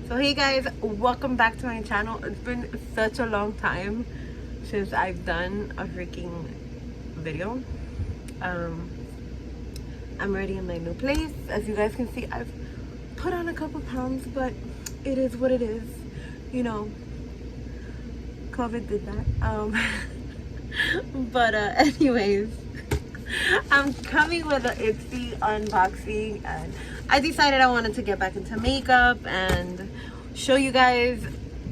So hey guys, welcome back to my channel. It's been such a long time since I've done a freaking video. I'm already in my new place. As you guys can see, I've put on a couple pounds, but it is what it is. You know, COVID did that. Anyways, I'm coming with an Ipsy unboxing, and I decided I wanted to get back into makeup and show you guys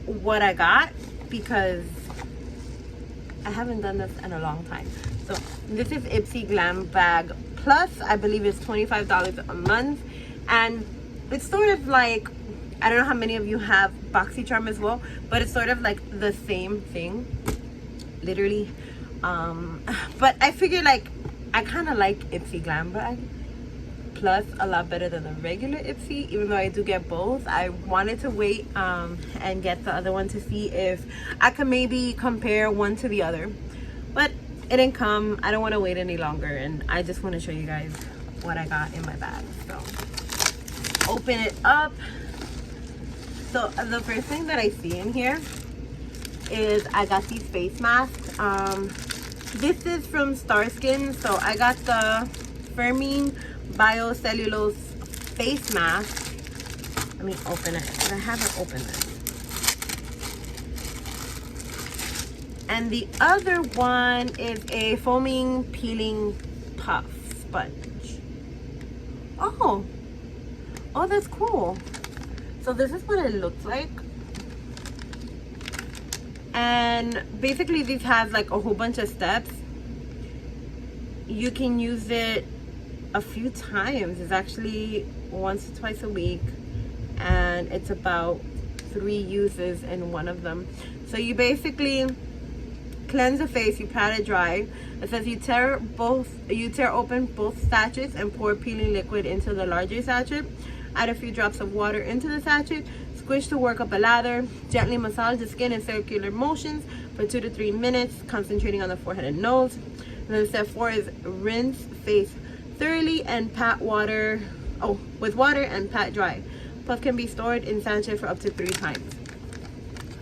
what I got because I haven't done this in a long time. So this is Ipsy Glam bag plus, I believe it's $25 a month, and it's sort of like, I don't know how many of you have BoxyCharm as well, but it's sort of like the same thing, literally. But I figured like I kind of like Ipsy Glam bag plus a lot better than the regular Ipsy, even though I do get both. I wanted to wait and get the other one to see if I could maybe compare one to the other, but it didn't come. I don't want to wait any longer, and I just want to show you guys what I got in my bag. So open it up. So the first thing that I see in here is I got these face masks. This is from Starskin, so I got the Firming Biocellulose face mask. Let me open it because I haven't opened it. And the other one is a foaming peeling puff sponge. Oh, that's cool. So this is what it looks like. And basically this has like a whole bunch of steps. You can use it a few times. It's actually once or twice a week, and it's about 3 uses in one of them. So you basically cleanse the face, you pat it dry. It says you tear open both sachets and pour peeling liquid into the larger sachet. Add a few drops of water into the sachet. Squish to work up a lather. Gently massage the skin in circular motions for 2 to 3 minutes, concentrating on the forehead and nose. And then step 4 is rinse face thoroughly and with water and pat dry. Puff can be stored in sachet for up to 3 times.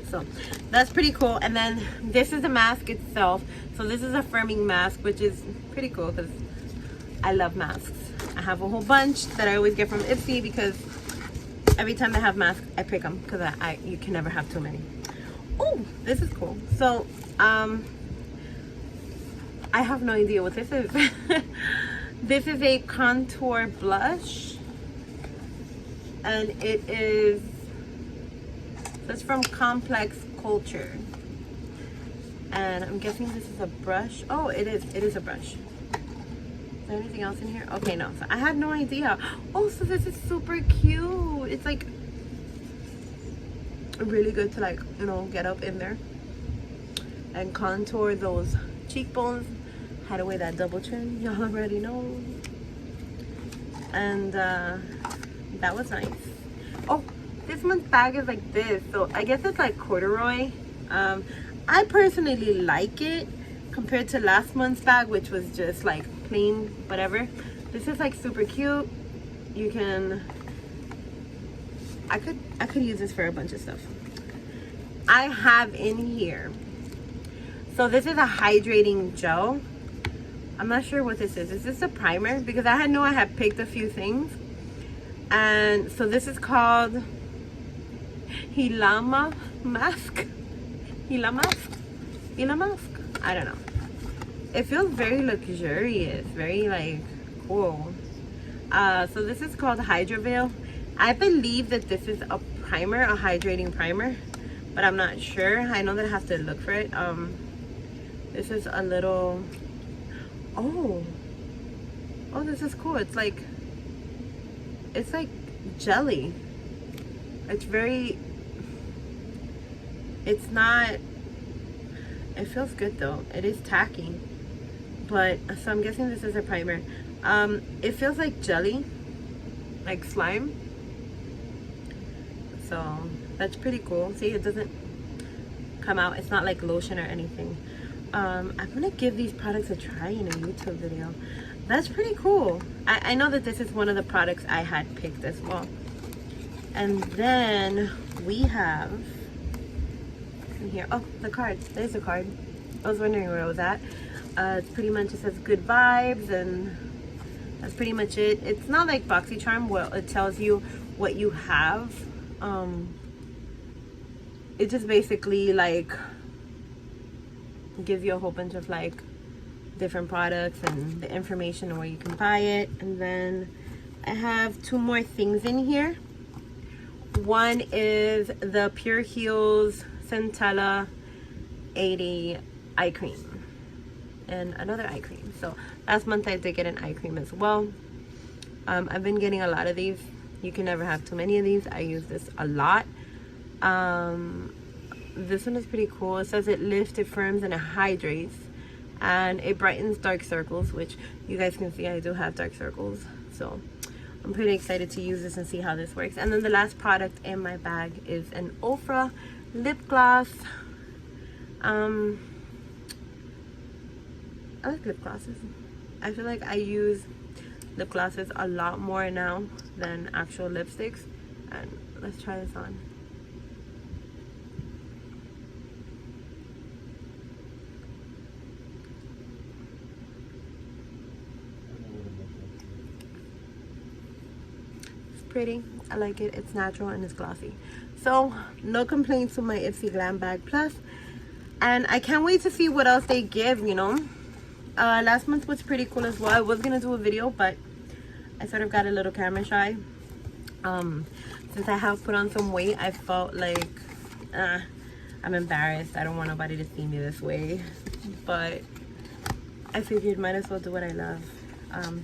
So that's pretty cool. And then this is the mask itself. So this is a firming mask, which is pretty cool because I love masks. I have a whole bunch that I always get from Ipsy because every time they have masks, I pick them because you can never have too many. Oh, this is cool. So I have no idea what this is. This is a contour blush, and it's from Complex Culture, and I'm guessing this is a brush. Oh, it is a brush. Is there anything else in here? Okay, no. So I had no idea. Oh, so this is super cute. It's like really good to, like, you know, get up in there and contour those cheekbones. How to wear that double chin, y'all already know. And that was nice. Oh, this month's bag is like this, so I guess it's like corduroy. I personally like it compared to last month's bag, which was just like plain whatever. This is like super cute. You can, I could use this for a bunch of stuff. I have in here, so this is a hydrating gel. I'm not sure what this is. Is this a primer? Because I know I had picked a few things. And so this is called Hilama Mask. Hila Mask? I don't know. It feels very luxurious, very like cool. So this is called Hydra Veil. I believe that this is a primer, a hydrating primer, but I'm not sure. I know that I have to look for it. This is a little, oh, this is cool. It's like jelly. It's not, it feels good though. It is tacky, but so I'm guessing this is a primer. It feels like jelly, like slime. So that's pretty cool. See, it doesn't come out. It's not like lotion or anything. I'm gonna give these products a try in a YouTube video. That's pretty cool. I know that this is one of the products I had picked as well. And then we have in here, oh, the card. There's the card. I was wondering where it was at. It's pretty much, it says good vibes, and that's pretty much it. It's not like BoxyCharm where it tells you what you have. It just basically like gives you a whole bunch of like different products and the information on where you can buy it. And then I have two more things in here. One is the Pure Heals Centella 80 eye cream and another eye cream. So last month I did get an eye cream as well. I've been getting a lot of these. You can never have too many of these. I use this a lot. This one is pretty cool. It says it lifts, it firms, and it hydrates, and it brightens dark circles, which you guys can see I do have dark circles. So I'm pretty excited to use this and see how this works. And then the last product in my bag is an Ofra lip gloss. I like lip glosses. I feel like I use lip glosses a lot more now than actual lipsticks. And let's try this on. It's pretty. I like it. It's natural and it's glossy. So no complaints with my Ipsy Glam bag plus. And I can't wait to see what else they give, you know. Last month was pretty cool as well. I was gonna do a video, but I sort of got a little camera shy. Since I have put on some weight, I felt like I'm embarrassed. I don't want nobody to see me this way, but I figured might as well do what I love.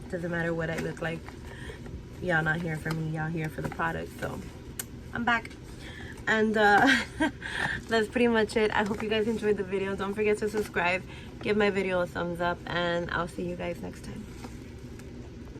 Doesn't matter what I look like. Y'all not here for me, y'all here for the product. So I'm back. And that's pretty much it. I hope you guys enjoyed the video. Don't forget to subscribe, give my video a thumbs up, and I'll see you guys next time.